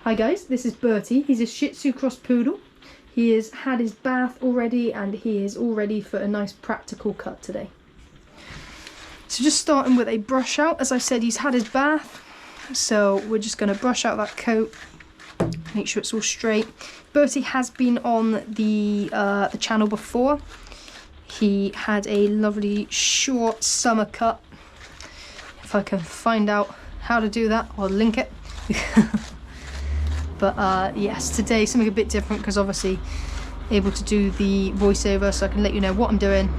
Hi guys, this is Bertie. He's a Shih Tzu cross poodle. He has had his bath already and he is all ready for a nice practical cut today. So just starting with a brush out. As I said, he's had his bath, so we're just going to brush out that coat, make sure it's all straight. Bertie has been on the channel before. He had a lovely short summer cut. If I can find out how to do that, I'll link it. But yes, today something a bit different because obviously able to do the voiceover, so I can let you know what I'm doing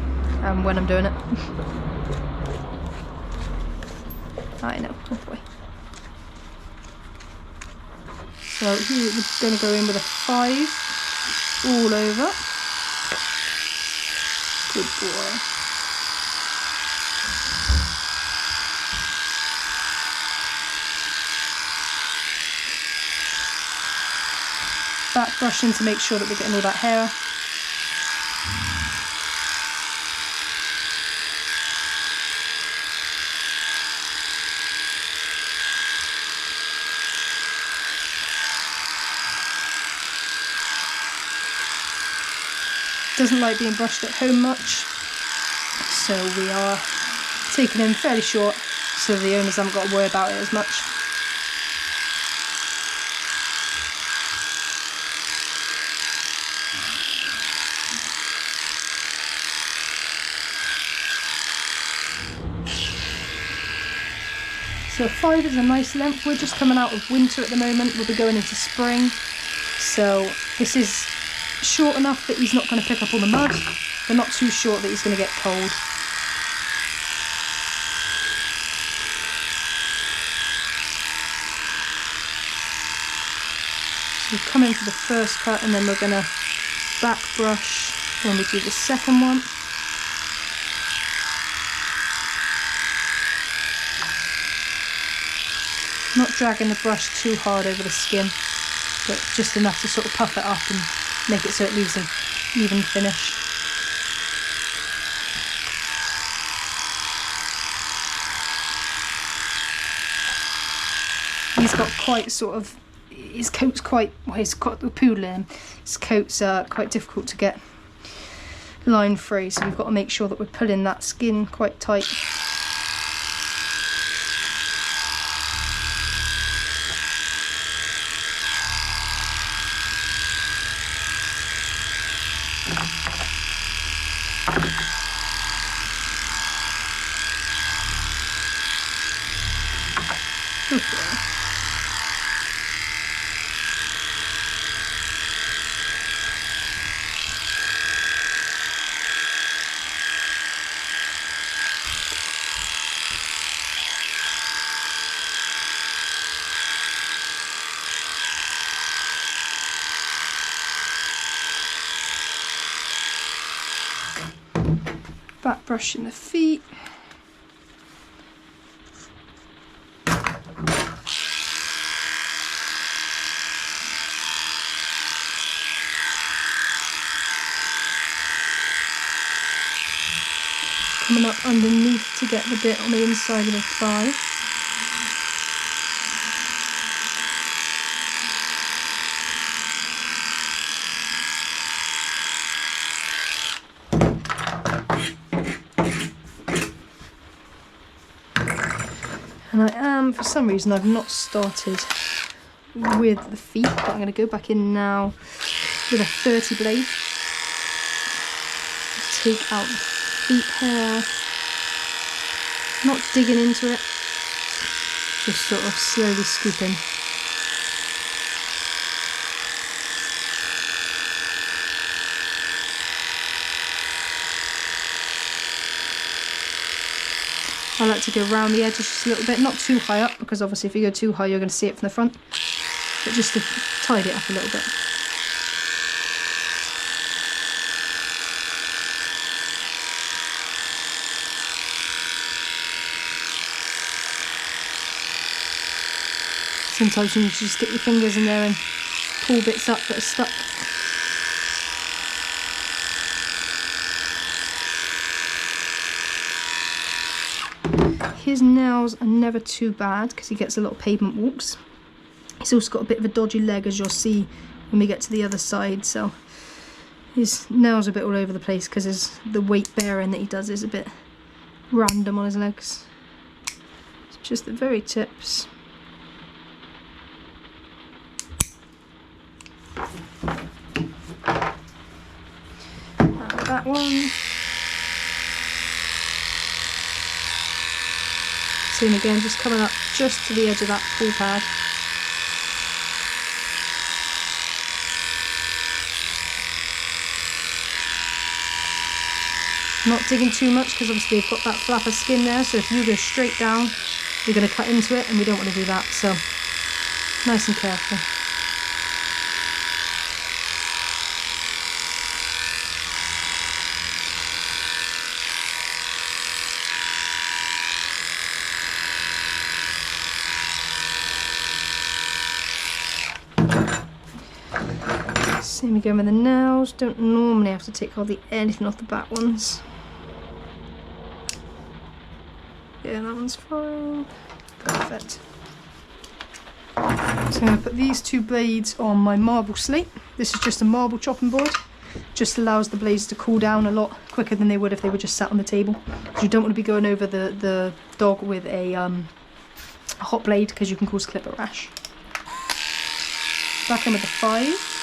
and when I'm doing it. I know, oh boy. So here we're going to go in with a 5 all over. Good boy. Back brushing to make sure that we're getting all that hair. Doesn't like being brushed at home much, so we are taking him fairly short so the owners haven't got to worry about it as much. So 5 is a nice length. We're just coming out of winter at the moment. We'll be going into spring. So this is short enough that he's not going to pick up all the mud, but not too short that he's going to get cold. So we'll come in for the first cut and then we're going to back brush when we do the second one. Not dragging the brush too hard over the skin, but just enough to sort of puff it up and make it so it leaves an even finish. He's got quite sort of, his coat's quite, well, he's got the poodle in him. His coat's quite difficult to get line free, so we've got to make sure that we're pulling that skin quite tight. Back brushing the feet. Coming up underneath to get the bit on the inside of the thigh. And I am, for some reason, I've not started with the feet, but I'm going to go back in now with a 30 blade. Take out the feet hair, not digging into it, just sort of slowly scooping. I like to go around the edges just a little bit, not too high up, because obviously if you go too high you're going to see it from the front, but just to tidy it up a little bit. Sometimes you need to just get your fingers in there and pull bits up that are stuck. His nails are never too bad because he gets a lot of pavement walks. He's also got a bit of a dodgy leg, as you'll see when we get to the other side, so his nails are a bit all over the place because the weight bearing that he does is a bit random on his legs. It's just the very tips. And that one. Same again, just coming up just to the edge of that paw pad. Not digging too much because obviously they've got that flap of skin there, so if you go straight down you're going to cut into it and we don't want to do that, so nice and careful. Same again with the nails, don't normally have to take anything off the back ones. Yeah, that one's fine. Perfect. So I'm going to put these two blades on my marble slate. This is just a marble chopping board. Just allows the blades to cool down a lot quicker than they would if they were just sat on the table. Because you don't want to be going over the dog with a hot blade because you can cause clipper rash. Back in with the 5.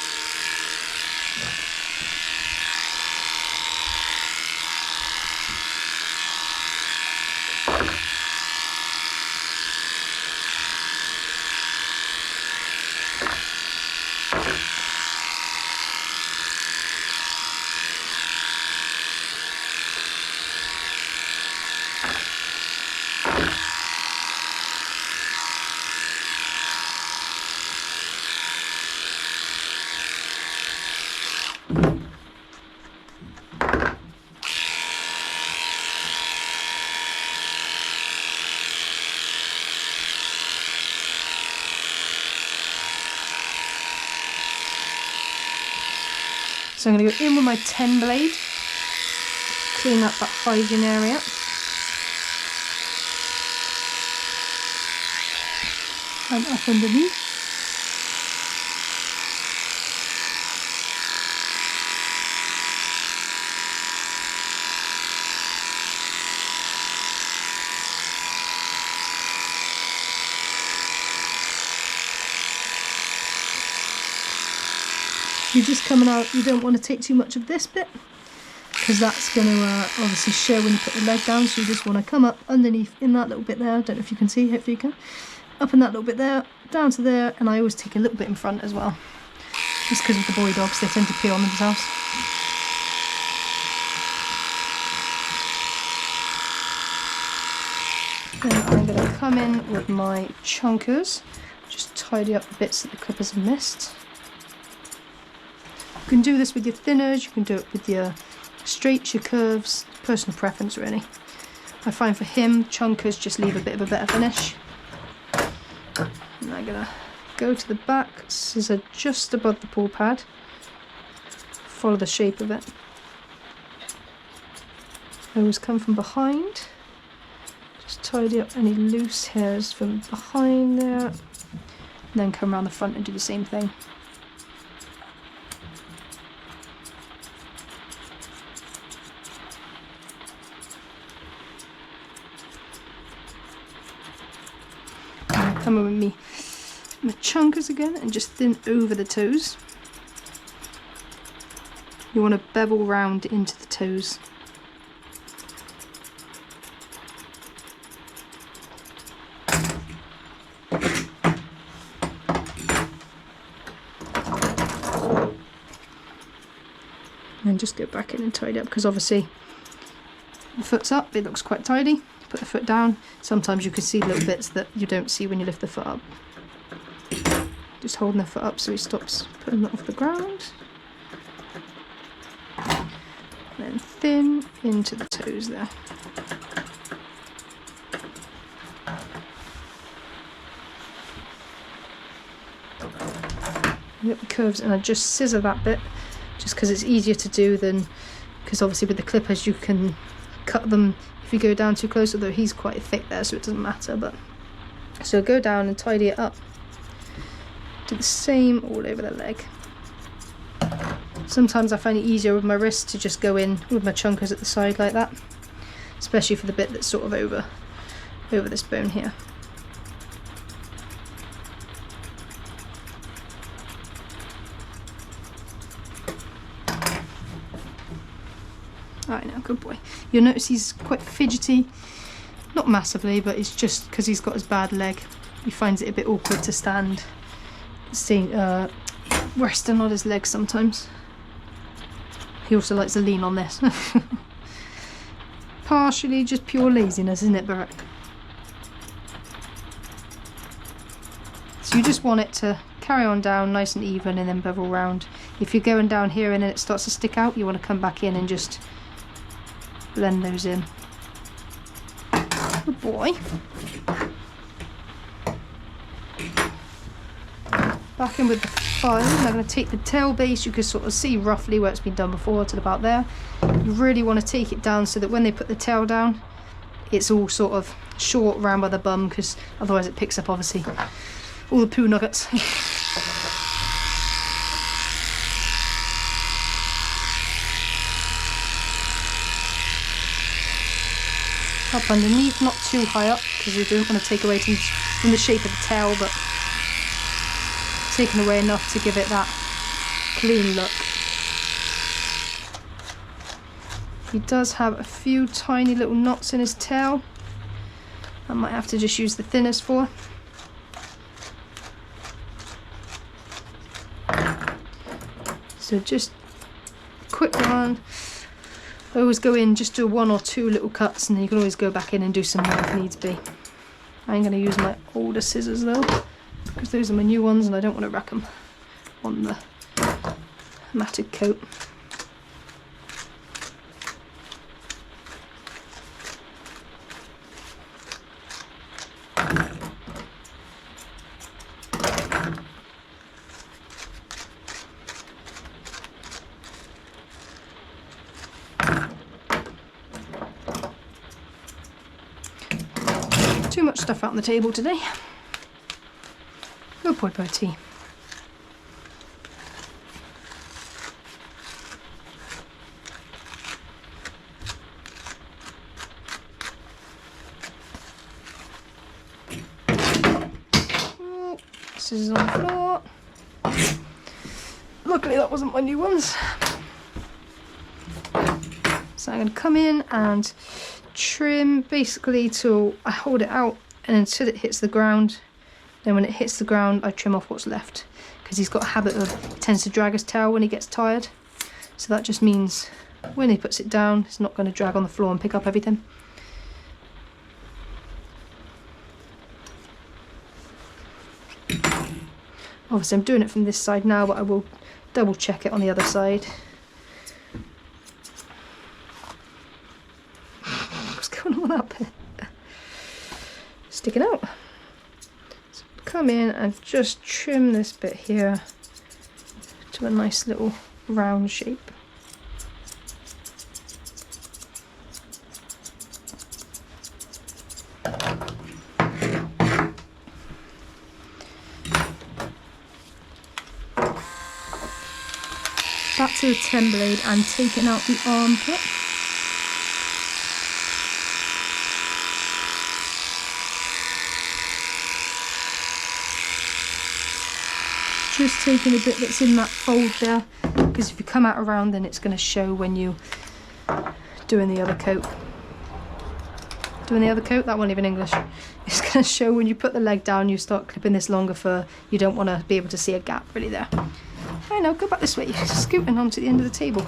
So I'm going to go in with my 10 blade, clean up that hygiene area. And up underneath. You're just coming out, you don't want to take too much of this bit because that's going to obviously show when you put the leg down, so you just want to come up underneath in that little bit there. I don't know if you can see, hopefully you can. Up in that little bit there, down to there, and I always take a little bit in front as well. Just because of the boy dogs, they tend to pee on themselves. Then I'm going to come in with my chunkers, just tidy up the bits that the clippers have missed. You can do this with your thinners, you can do it with your straights, your curves, personal preference really. I find for him, chunkers just leave a bit of a better finish. And I'm going to go to the back, scissor just above the paw pad, follow the shape of it. I always come from behind, just tidy up any loose hairs from behind there, and then come around the front and do the same thing. Come in with me, my chunkers again, and just thin over the toes. You want to bevel round into the toes. And then just go back in and tidy up, because obviously the foot's up, it looks quite tidy. Put the foot down. Sometimes you can see little bits that you don't see when you lift the foot up. Just holding the foot up so he stops putting that off the ground. And then thin into the toes there. Get the curves, and I just scissor that bit just because it's easier to do than, because obviously with the clippers you can cut them if you go down too close, although he's quite thick there so it doesn't matter. But so go down and tidy it up, Do the same all over the leg. Sometimes I find it easier with my wrist to just go in with my chunkers at the side like that, especially for the bit that's sort of over this bone here. Alright, now, good boy. You'll notice he's quite fidgety, not massively, but it's just because he's got his bad leg. He finds it a bit awkward to stand, resting on his legs sometimes. He also likes to lean on this. Partially just pure laziness, isn't it, Bert? So you just want it to carry on down nice and even and then bevel round. If you're going down here and then it starts to stick out, you want to come back in and just blend those in. Good boy. Back in with the file. I'm going to take the tail base. You can sort of see roughly where it's been done before to about there. You really want to take it down so that when they put the tail down, it's all sort of short round by the bum, because otherwise it picks up obviously all the poo nuggets. Up underneath, not too high up, because you don't want to take away too much from the shape of the tail, but taking away enough to give it that clean look. He does have a few tiny little knots in his tail. I might have to just use the thinners for. So just a quick one. I always go in, just do 1 or 2 little cuts, and then you can always go back in and do some more if needs be. I'm going to use my older scissors though, because those are my new ones and I don't want to wreck them on the matted coat. Too much stuff out on the table today. Good boy, Bertie. Oh, scissors on the floor. Luckily that wasn't my new ones. So I'm going to come in and trim basically till I hold it out and until it hits the ground. Then when it hits the ground, I trim off what's left, because he's got a habit of, he tends to drag his tail when he gets tired. So that just means when he puts it down, it's not going to drag on the floor and pick up everything. Obviously I'm doing it from this side now, but I will double check it on the other side. What's going on up here? Sticking out. So come in and just trim this bit here to a nice little round shape. Back to the 10 blade and taking out the armpit. Just taking a bit that's in that fold there, because if you come out around then it's going to show when you doing the other coat. Doing the other coat, that wasn't even English. It's going to show when you put the leg down, you start clipping this longer fur. You don't want to be able to see a gap really there. I know, go back this way, scooting onto the end of the table.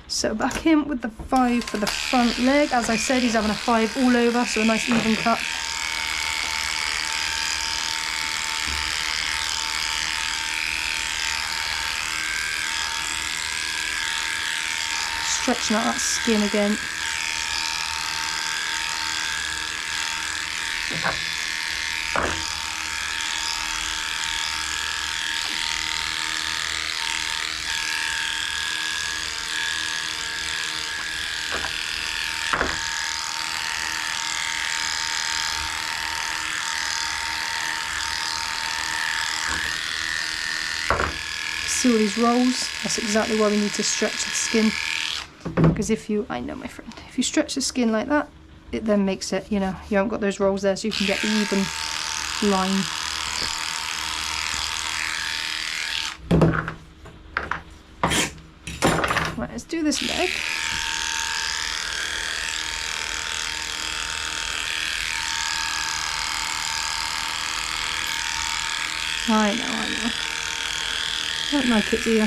So back in with the 5 for the front leg. As I said, he's having a 5 all over, so a nice even cut. Stretching out that skin again. See all these rolls? That's exactly why we need to stretch the skin. Because if you, I know my friend, if you stretch the skin like that, it then makes it, you know, you haven't got those rolls there, so you can get the even line. Right, let's do this leg. I know. I don't like it, do you?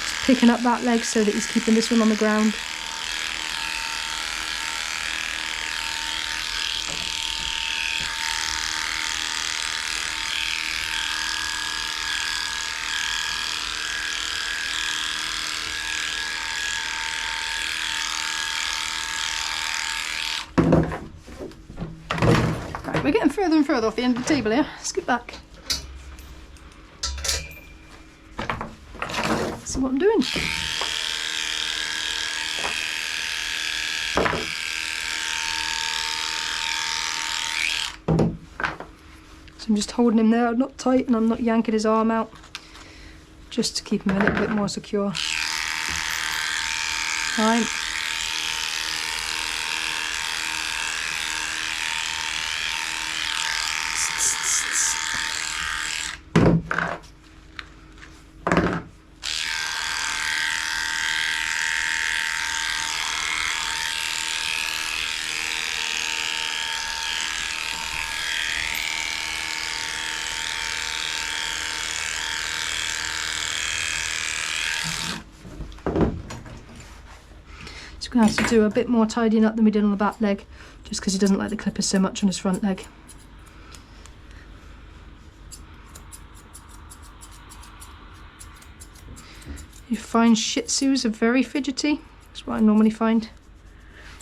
Just picking up that leg so that he's keeping this one on the ground. We're getting further and further off the end of the table here. Scoot back. See what I'm doing. So I'm just holding him there, not tight, and I'm not yanking his arm out, just to keep him a little bit more secure. Right. So we're going to have to do a bit more tidying up than we did on the back leg, just because he doesn't like the clippers so much on his front leg. You find Shih Tzus are very fidgety. That's what I normally find,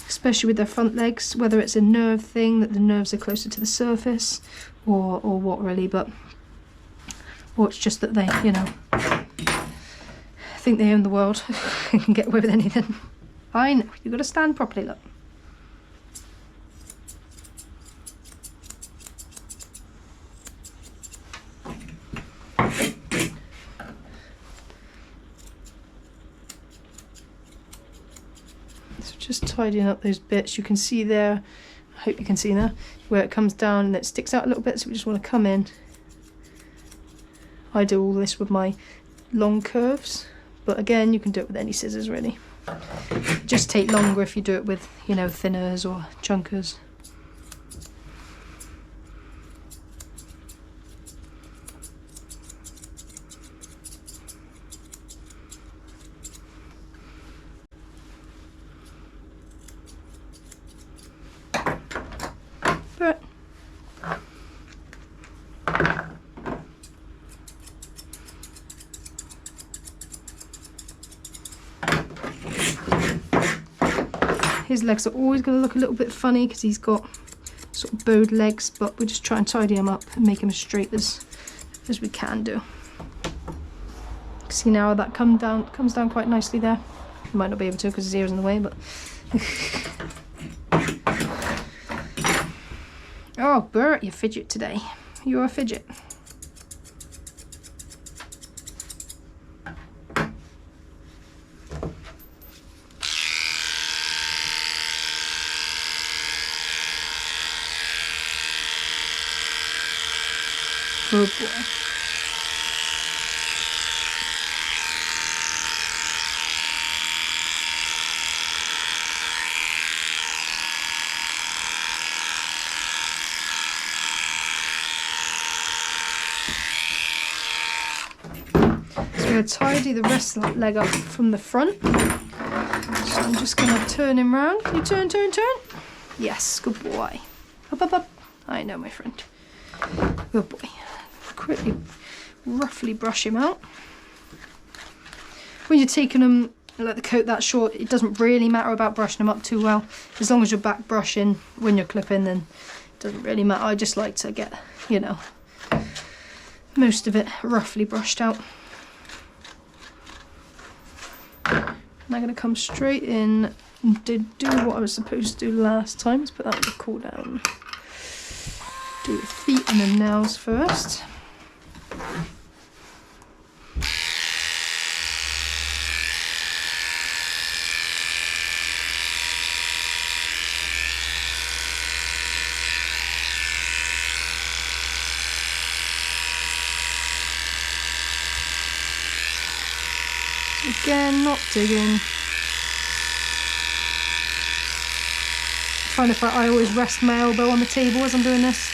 especially with their front legs, whether it's a nerve thing, that the nerves are closer to the surface, or what really, or it's just that they, you know, think they own the world and can get away with anything. I know, you've got to stand properly, look. So just tidying up those bits. You can see there, I hope you can see there, where it comes down and it sticks out a little bit, so we just want to come in. I do all this with my long curves, but again, you can do it with any scissors really. Just take longer if you do it with, you know, thinners or chunkers. But his legs are always going to look a little bit funny because he's got sort of bowed legs, but we'll just try and tidy him up and make him as straight as we can do. See now that comes down quite nicely there. You might not be able to because his ear's in the way, but oh, Bert, you fidget today. You're a fidget. Oh boy. So we're going to tidy the rest of that leg up from the front. So I'm just going to turn him round. Can you turn, turn, turn? Yes, good boy. Up, up, up. I know, my friend. Good boy. Quickly, roughly brush him out. When you're taking them, like the coat that short, it doesn't really matter about brushing them up too well. As long as you're back brushing when you're clipping, then it doesn't really matter. I just like to get, you know, most of it roughly brushed out. And I'm going to come straight in and do what I was supposed to do last time. Let's put that on the cool down. Do the feet and the nails first. again, not digging. Trying to find, I always rest my elbow on the table as I'm doing this.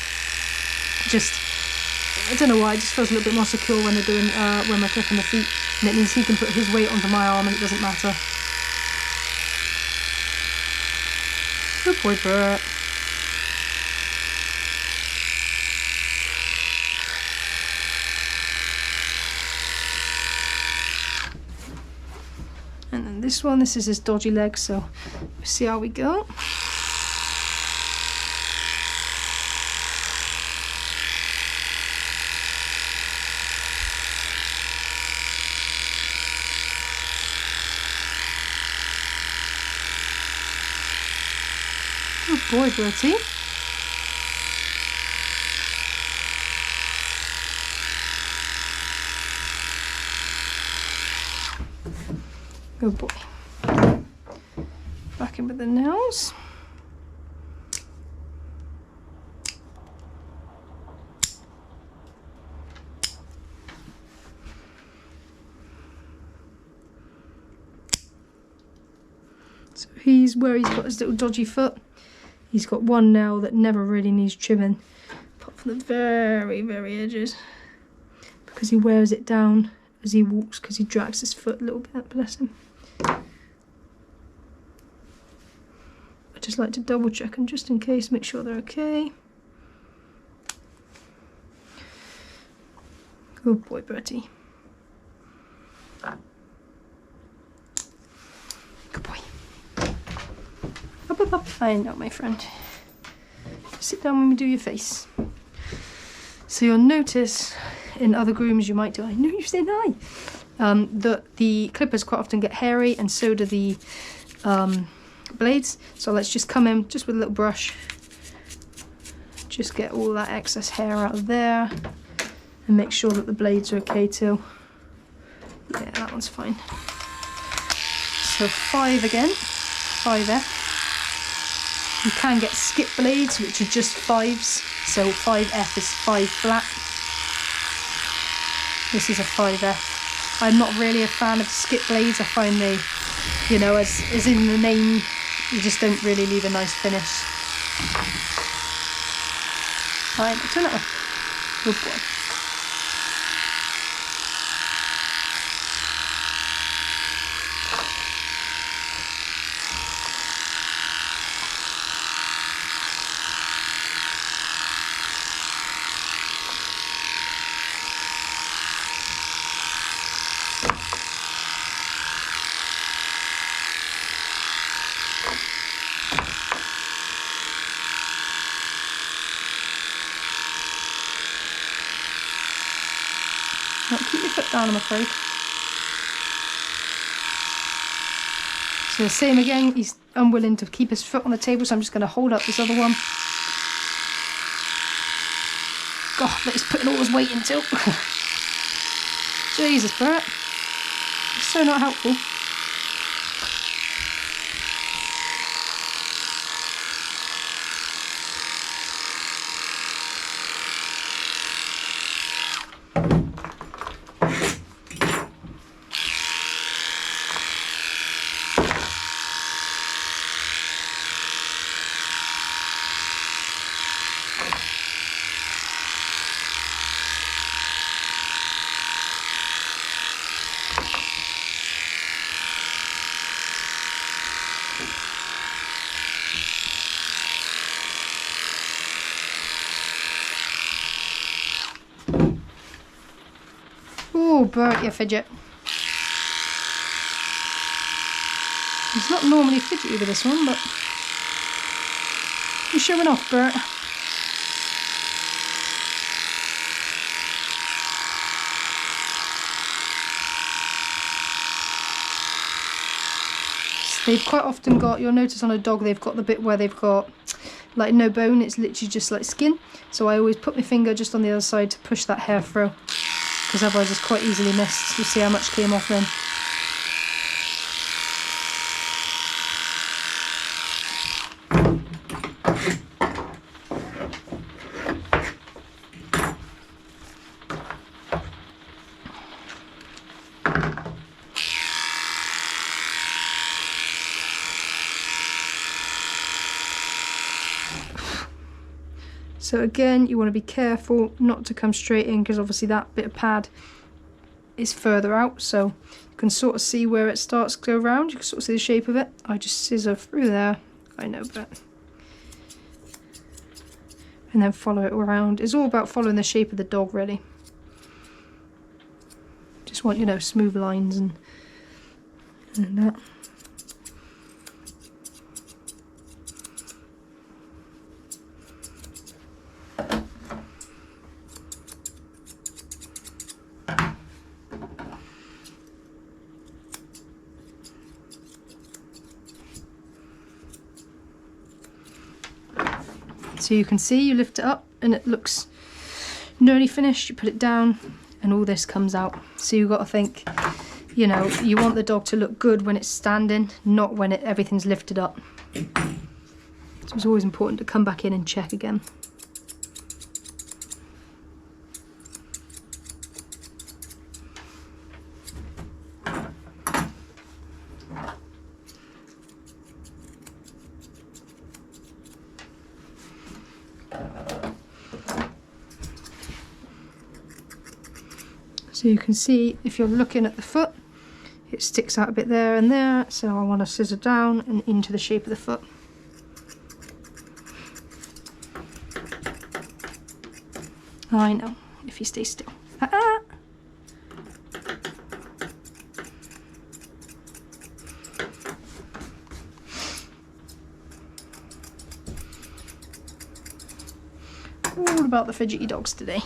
Just, I don't know why, it just feels a little bit more secure when they're doing, when we're clicking the feet. And it means he can put his weight onto my arm and it doesn't matter. Good boy, Bert. And then this one, this is his dodgy leg, so we'll see how we go. Good boy, Bertie. Good boy. Back in with the nails. So he's where he's got his little dodgy foot. He's got one nail that never really needs trimming, apart from the very, very edges, because he wears it down as he walks, because he drags his foot a little bit, bless him. I just like to double check them just in case, make sure they're okay. Good boy, Bertie. Good boy. Up, up, up. I know, my friend. Sit down when we do your face. So you'll notice in other grooms you might do, I know you're saying hi, that the clippers quite often get hairy, and so do the blades. So let's just come in just with a little brush, just get all that excess hair out of there, and make sure that the blades are okay too. Yeah, that one's fine. So 5 again, 5F. You can get skip blades, which are just 5s. So 5F is 5 flat. This is a 5F. I'm not really a fan of skip blades. I find they, you know, as in the name, you just don't really leave a nice finish. Alright, turn it off. Good boy. Keep your foot down, I'm afraid. So same again, he's unwilling to keep his foot on the table, so I'm just going to hold up this other one. God, but he's putting all his weight into. Jesus, Bert. It's so not helpful. Oh, Bert, you fidget. He's not normally fidgety with this one, but you're showing off, Bert. So they've quite often got, you'll notice on a dog, they've got the bit where they've got like no bone, it's literally just like skin. So I always put my finger just on the other side to push that hair through, because otherwise it's quite easily missed. You'll see how much came off then. So again, you want to be careful not to come straight in, because obviously that bit of pad is further out, so you can sort of see where it starts to go round. You can sort of see the shape of it. I just scissor through there, I know, but and then follow it around. It's all about following the shape of the dog, really. Just want, you know, smooth lines and that. So you can see, you lift it up and it looks nearly finished. You put it down and all this comes out. So you've got to think, you know, you want the dog to look good when it's standing, not when everything's lifted up. So it's always important to come back in and check again. So you can see, if you're looking at the foot, it sticks out a bit there and there, so I want to scissor down and into the shape of the foot. I know, if you stay still. All about the fidgety dogs today.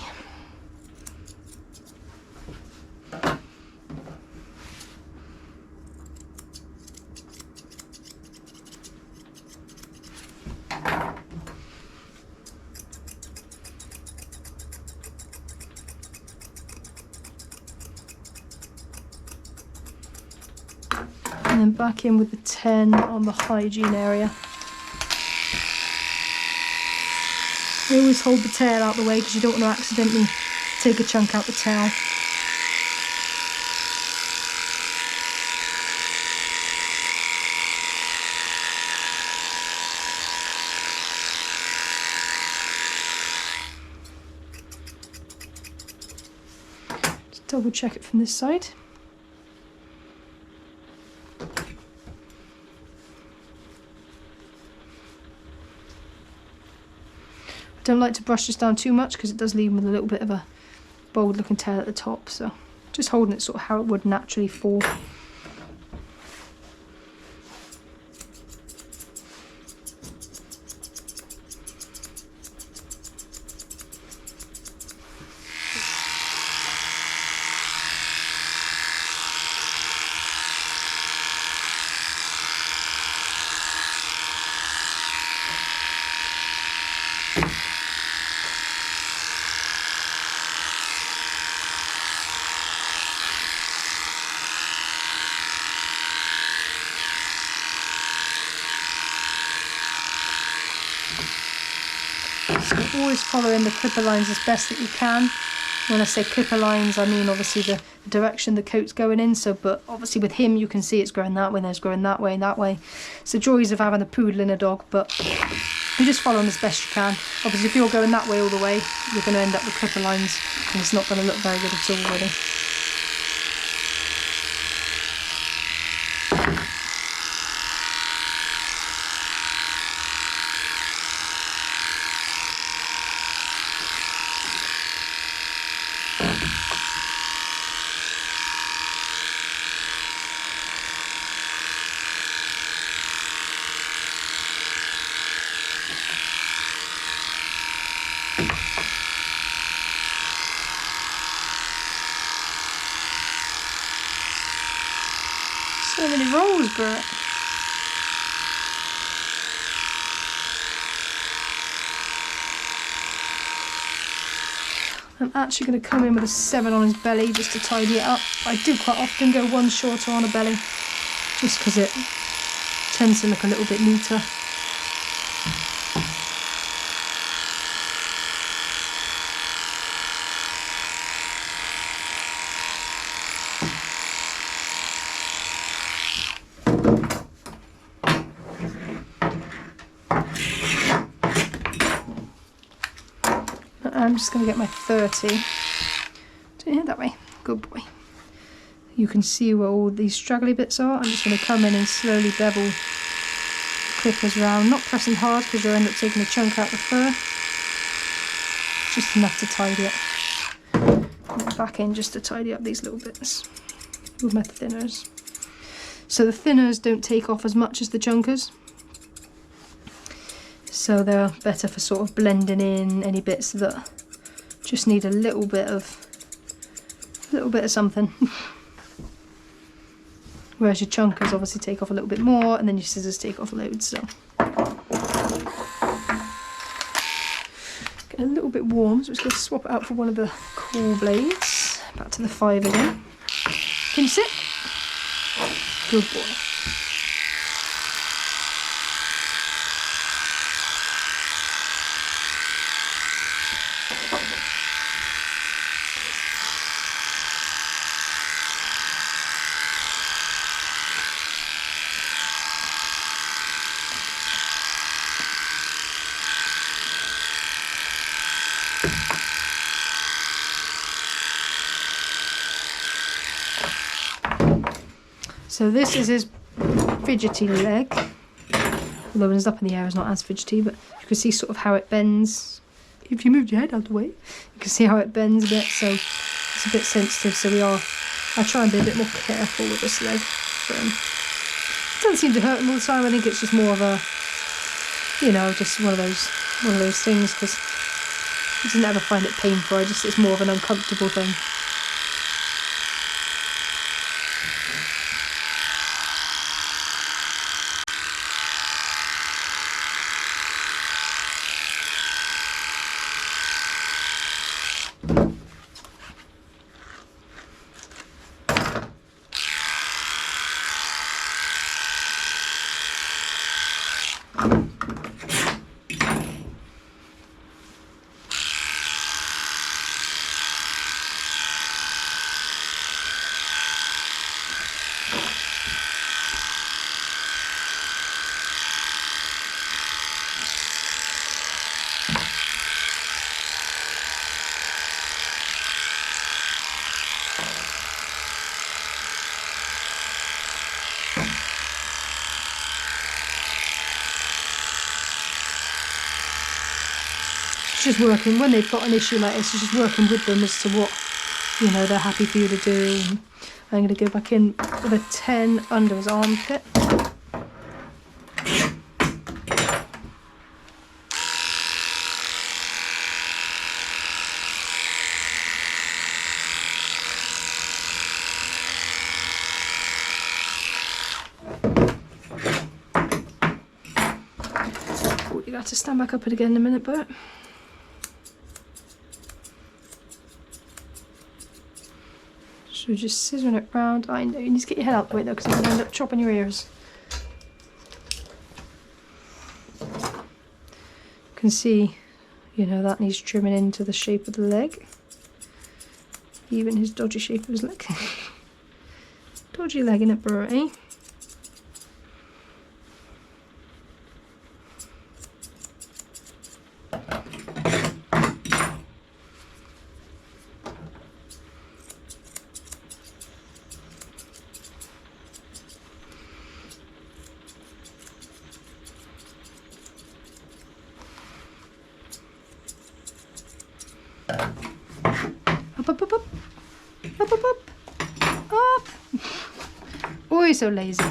And then back in with the 10 on the hygiene area. I always hold the tail out the way because you don't want to accidentally take a chunk out the tail. Just double check it from this side. Don't like to brush this down too much because it does leave them with a little bit of a bold looking tail at the top, so just holding it sort of how it would naturally fall. So always following the clipper lines as best that you can. When I say clipper lines, I mean obviously the direction the coat's going in. So, but obviously with him, you can see it's going that way, and there's going that way and that way. It's the joys of having a poodle in a dog, but you just follow them as best you can. Obviously, if you're going that way all the way, you're going to end up with clipper lines, and it's not going to look very good at all, really. So many rolls, Bert. I'm actually going to come in with a 7 on his belly just to tidy it up. I do quite often go one shorter on a belly just because it tends to look a little bit neater. I'm just going to get my 30. Turn it that way. Good boy. You can see where all these straggly bits are. I'm just going to come in and slowly bevel the clippers around, not pressing hard because you'll end up taking a chunk out the fur. Just enough to tidy it. And back in just to tidy up these little bits with my thinners. So the thinners don't take off as much as the chunkers. So they're better for sort of blending in any bits that just need a little bit of something. Whereas your chunkers obviously take off a little bit more, and then your scissors take off loads. So get a little bit warm, so I'm just going to swap it out for one of the cool blades. Back to the 5 again. Can you sit? Good boy. So this is his fidgety leg. Although when it's up in the air it's not as fidgety, but you can see sort of how it bends. If you moved your head out of the way, you can see how it bends a bit, so it's a bit sensitive, so I try and be a bit more careful with this leg for him. It doesn't seem to hurt him all the time. I think it's just more of a, you know, just one of those things, because he doesn't ever find it painful. It's more of an uncomfortable thing. Just working when they've got an issue like this, just working with them as to what, you know, they're happy for you to do. And I'm going to go back in with a 10 under his armpit. Oh, you got to stand back up again in a minute, Bert. So just scissoring it round. I know you need to get your head out the way though, because you're going to end up chopping your ears. You can see, you know, that needs trimming into the shape of the leg. Even his dodgy shape of his leg. Dodgy leg, innit, Bertie? Up, up, up, up, up, up, up, up. Oh, you're so lazy.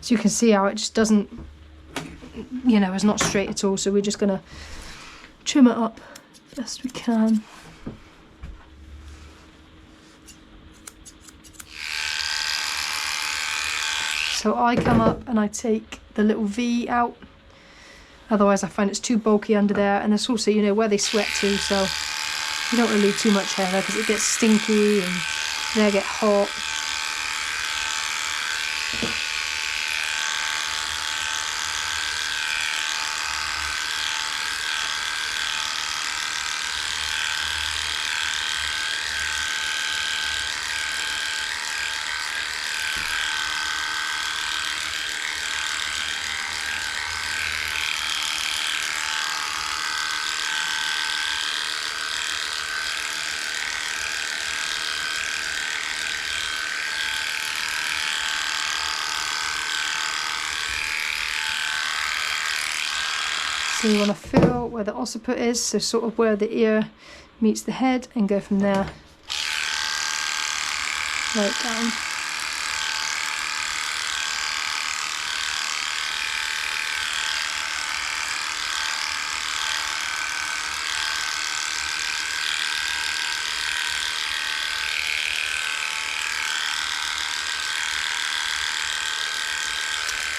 So you can see how it just doesn't, you know, it's not straight at all. So we're just gonna trim it up best we can. So I come up and I take the little V out, otherwise I find it's too bulky under there, and there's also, you know, where they sweat too, so you don't want to leave too much hair there because it gets stinky and they get hot. So you want to feel where the occiput is, so sort of where the ear meets the head, and go from there right down.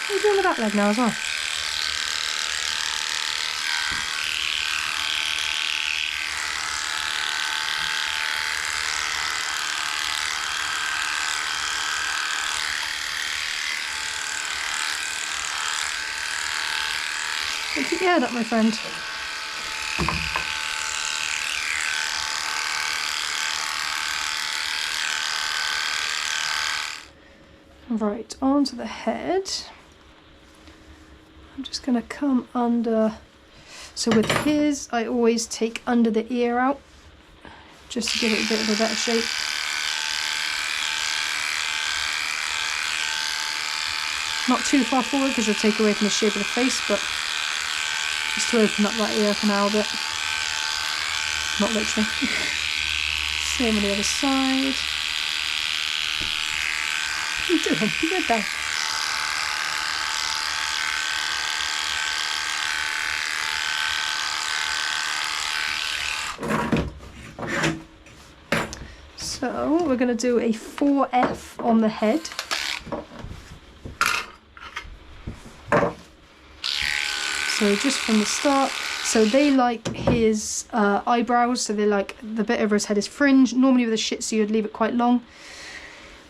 What are you doing with that leg now as well? Keep your head up, my friend. Right, onto the head. I'm just going to come under. So with his, I always take under the ear out, just to give it a bit of a better shape. Not too far forward because you'll take away from the shape of the face, but just to open up that ear canal a bit. Not literally. Same on the other side. What are you doing? Put your head down. So we're going to do a 4F on the head. So just from the start, so they like his eyebrows, so they like the bit over his head is fringed. Normally with a Shih Tzu you'd leave it quite long.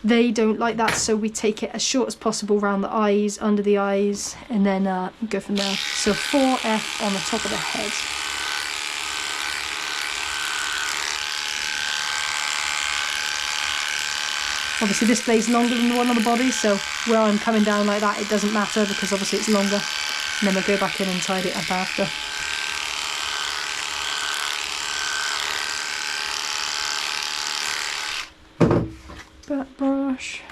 They don't like that, so we take it as short as possible around the eyes, under the eyes, and then go from there. So 4F on the top of the head. Obviously this blade's longer than the one on the body, so where I'm coming down like that it doesn't matter because obviously it's longer. And then we'll go back in and tidy it up after. Back brush.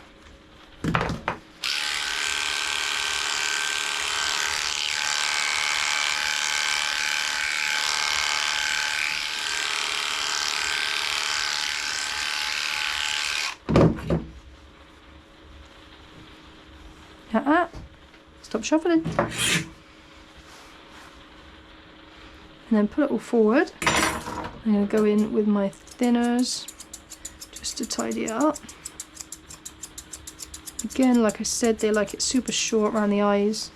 Stop shuffling. And then pull it all forward. I'm going to go in with my thinners just to tidy it up. Again, like I said, they like it super short around the eyes.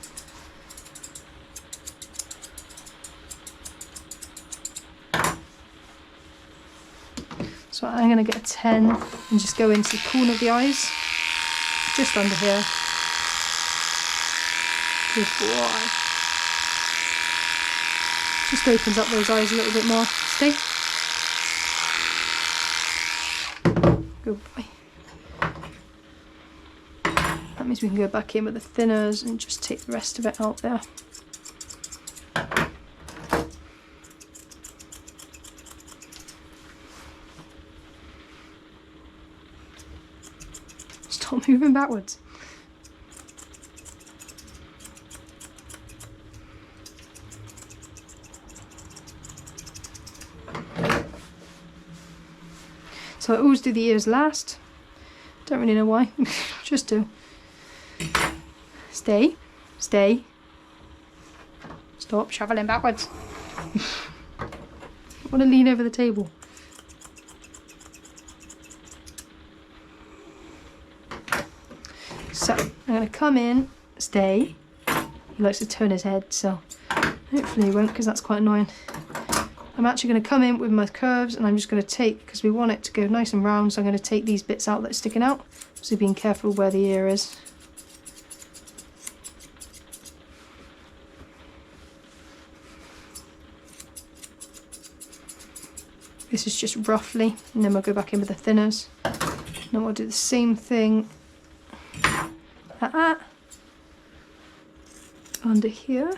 So I'm going to get a 10 and just go into the corner of the eyes, just under here. Good boy. Just opens up those eyes a little bit more. Stay. Good boy. That means we can go back in with the thinners and just take the rest of it out there. Stop moving backwards. So I always do the ears last. Don't really know why. Just do. Stay. Stay. Stop shoveling backwards. I want to lean over the table. So I'm going to come in. Stay. He likes to turn his head, so hopefully he won't, because that's quite annoying. I'm actually going to come in with my curves and I'm just going to take, because we want it to go nice and round, so I'm going to take these bits out that are sticking out. So being careful where the ear is. This is just roughly, and then we'll go back in with the thinners. Then we'll do the same thing under here.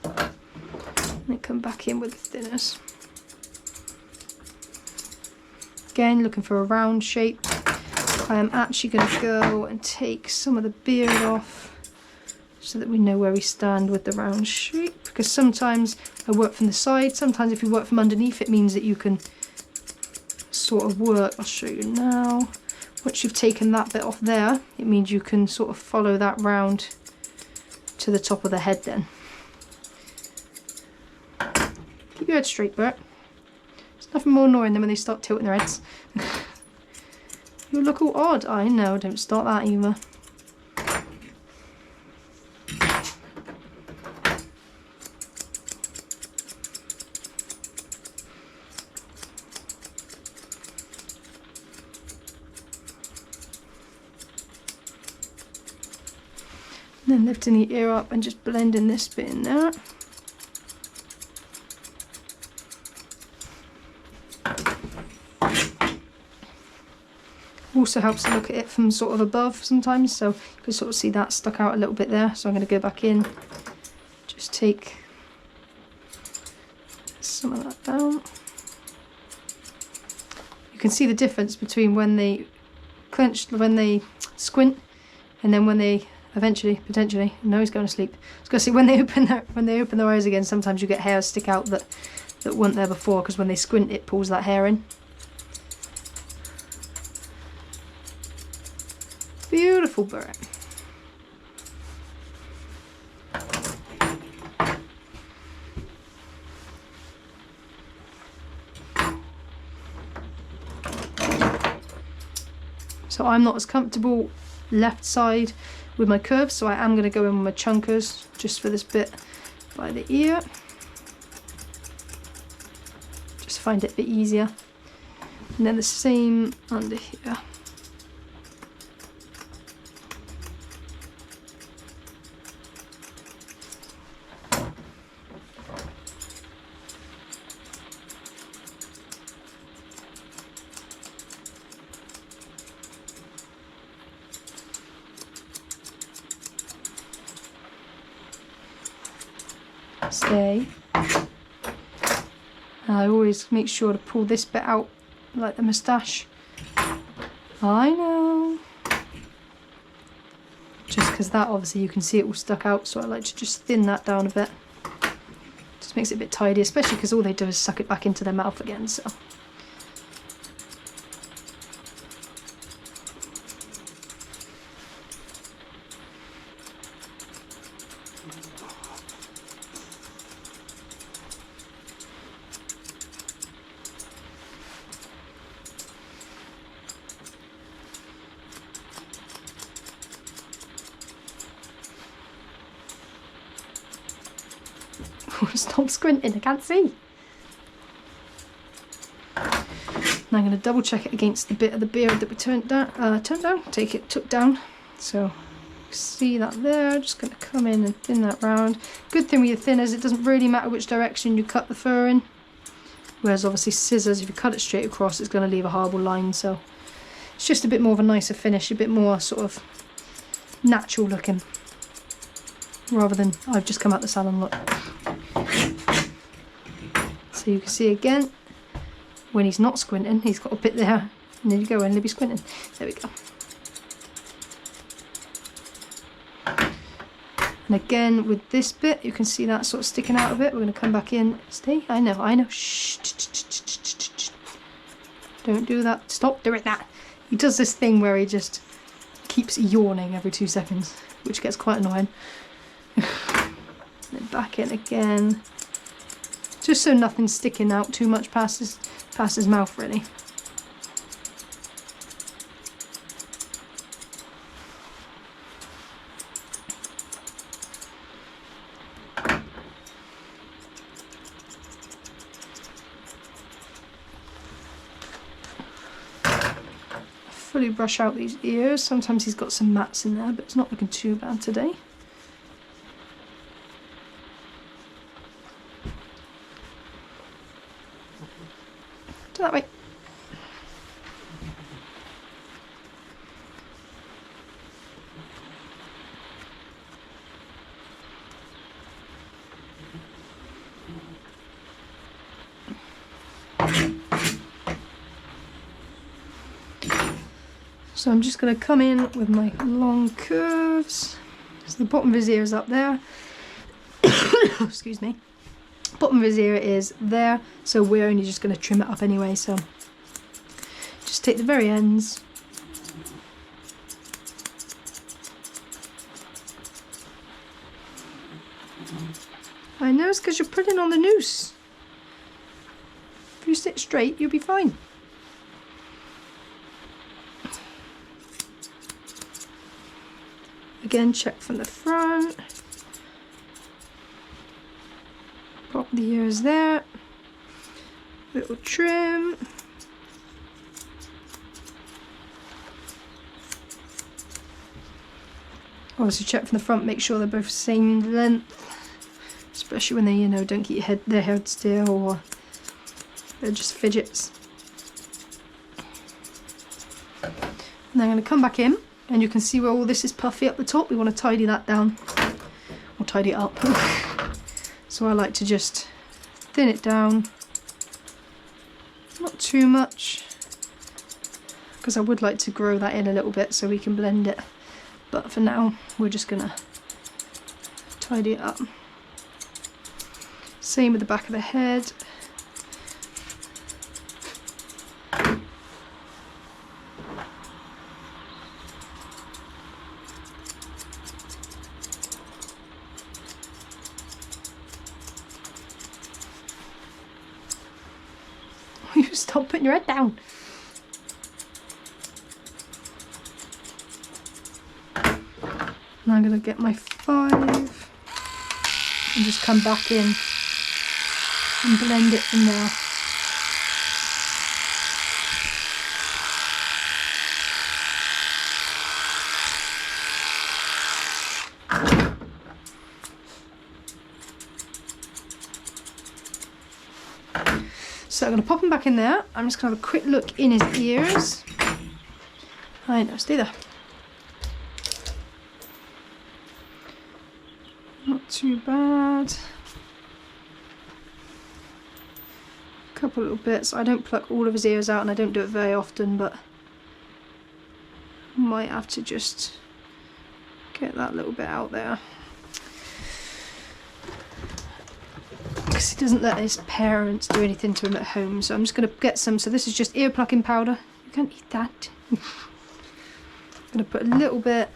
And then come back in with the thinners. Again, looking for a round shape. I am actually going to go and take some of the beard off so that we know where we stand with the round shape, because sometimes I work from the side, sometimes if you work from underneath it means that you can sort of work. I'll show you now. Once you've taken that bit off there, it means you can sort of follow that round to the top of the head then. Keep your head straight, Bert. There's nothing more annoying than when they start tilting their heads. You look all odd. I know, don't start that either. And then lifting the ear up and just blending this bit in there. Also helps to look at it from sort of above sometimes, so you can sort of see that stuck out a little bit there. So I'm going to go back in, just take some of that down. You can see the difference between when they clench, when they squint, and then when they eventually, potentially, no, he's going to sleep. I was going to say when they open their eyes again, sometimes you get hairs stick out that weren't there before, because when they squint, it pulls that hair in. Beautiful Bert. So I'm not as comfortable left side with my curves, so I am going to go in with my chunkers just for this bit by the ear. Just find it a bit easier. And then the same under here. Stay. And I always make sure to pull this bit out like the moustache. I know. Just because that obviously you can see it all stuck out, so I like to just thin that down a bit. Just makes it a bit tidy, especially because all they do is suck it back into their mouth again, so. Stop squinting, I can't see. Now I'm going to double check it against the bit of the beard that we took down. So see that there, just going to come in and thin that round. Good thing with your thinners, it doesn't really matter which direction you cut the fur in. Whereas obviously scissors, if you cut it straight across, it's going to leave a horrible line. So it's just a bit more of a nicer finish, a bit more sort of natural looking. Rather than I've just come out the salon look. So you can see again, when he's not squinting, he's got a bit there, and then you go in and he'll be squinting. There we go. And again, with this bit, you can see that sort of sticking out of it. We're going to come back in. Stay. I know. Shh. Don't do that. Stop doing that. He does this thing where he just keeps yawning every 2 seconds, which gets quite annoying. Then back in again. Just so nothing's sticking out too much past his mouth, really. Fully brush out these ears. Sometimes he's got some mats in there, but it's not looking too bad today. Do that way. So I'm just going to come in with my long curves. So the bottom of his ear is up there. Excuse me. Bottom of his ear is there, so we're only just going to trim it up anyway. So just take the very ends. I know, it's because you're putting on the noose. If you sit straight, you'll be fine. Again, check from the front. Pop the ears there. Little trim. Obviously check from the front, make sure they're both the same length. Especially when they, you know, don't keep their head still or they're just fidgets. And then I'm going to come back in and you can see where all this is puffy up the top. We want to tidy that down or tidy it up. So I like to just thin it down, not too much, because I would like to grow that in a little bit so we can blend it. But for now, we're just going to tidy it up. Same with the back of the head. You stop putting your head down. Now I'm going to get my 5 and just come back in and blend it from there. So I'm going to pop him back in there. I'm just going to have a quick look in his ears. I know, stay there. Not too bad. A couple little bits. I don't pluck all of his ears out and I don't do it very often, but might have to just get that little bit out there. Because he doesn't let his parents do anything to him at home, so I'm just going to get some. So this is just ear plucking powder. You can't eat that. I'm going to put a little bit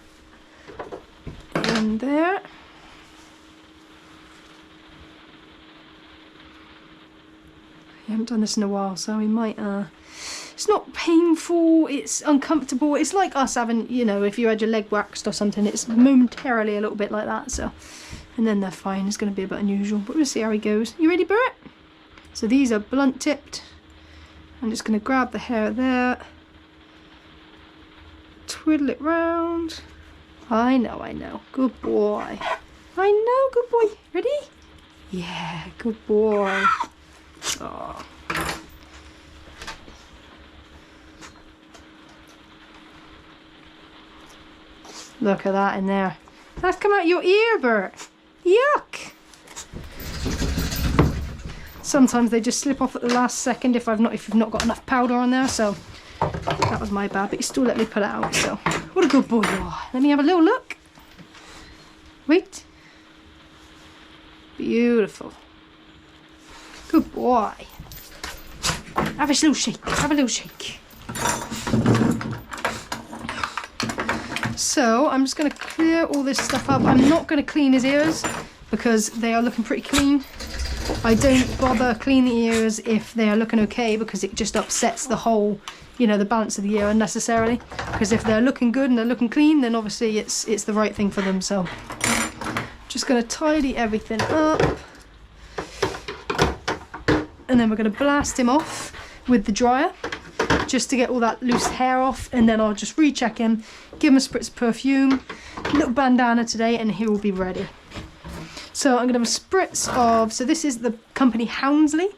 in there. I haven't done this in a while, so we might, it's not painful, it's uncomfortable. It's like us having, you know, if you had your leg waxed or something, it's momentarily a little bit like that, so. And then they're fine. It's going to be a bit unusual, but we'll see how he goes. You ready, Bert? So these are blunt tipped. I'm just going to grab the hair there, twiddle it round. I know. Good boy. I know, good boy. Ready? Yeah, good boy. Oh. Look at that in there. That's come out your ear, Bert. Yuck! Sometimes they just slip off at the last second if you've not got enough powder on there, so that was my bad, but you still let me put it out, so what a good boy you are. Let me have a little look. Wait. Beautiful. Good boy. Have a little shake. Have a little shake. So I'm just going to clear all this stuff up. I'm not going to clean his ears because they are looking pretty clean. I don't bother clean the ears if they are looking okay because it just upsets the whole, you know, the balance of the ear unnecessarily. Because if they're looking good and they're looking clean, then obviously it's the right thing for them. So just going to tidy everything up. And then we're going to blast him off with the dryer just to get all that loose hair off, and then I'll just recheck him, give him a spritz of perfume, a little bandana today, and he will be ready. So I'm going to have a spritz of, so this is the company Houndsley.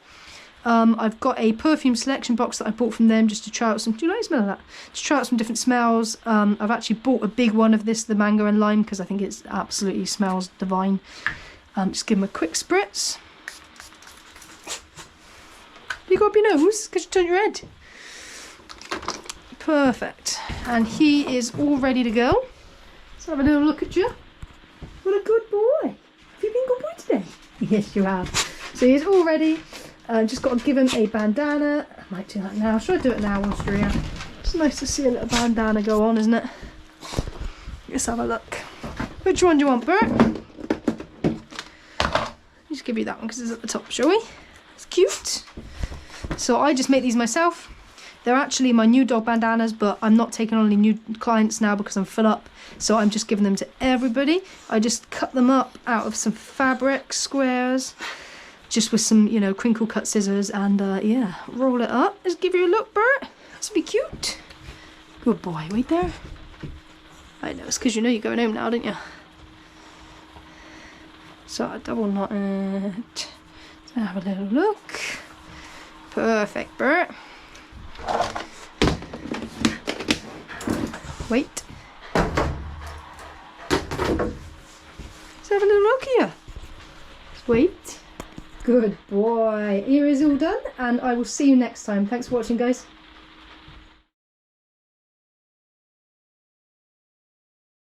I've got a perfume selection box that I bought from them just to try out some, do you like the smell of that? To try out some different smells. I've actually bought a big one of this, the mango and lime, because I think it absolutely smells divine. Just give him a quick spritz. You got up your nose because you turned your head. Perfect. And he is all ready to go. Let's have a little look at you. What a good boy. Have you been a good boy today? Yes, you have. So he's all ready. Just got to give him a bandana. I might do that now. Should I do it now whilst you're here? It's nice to see a little bandana go on, isn't it? Let's have a look. Which one do you want, Bert? Just give you that one because it's at the top, shall we? It's cute. So I just make these myself. They're actually my new dog bandanas, but I'm not taking on any new clients now because I'm full up. So I'm just giving them to everybody. I just cut them up out of some fabric squares, just with some, you know, crinkle cut scissors, and yeah, roll it up. Let's give you a look, Bert. This will be cute. Good boy, wait there. I know, it's because you know you're going home now, don't you? So I double knot it. Let's have a little look. Perfect, Bert. Wait. Let's have a little look here. Wait. Good boy. Ear is all done, and I will see you next time. Thanks for watching, guys.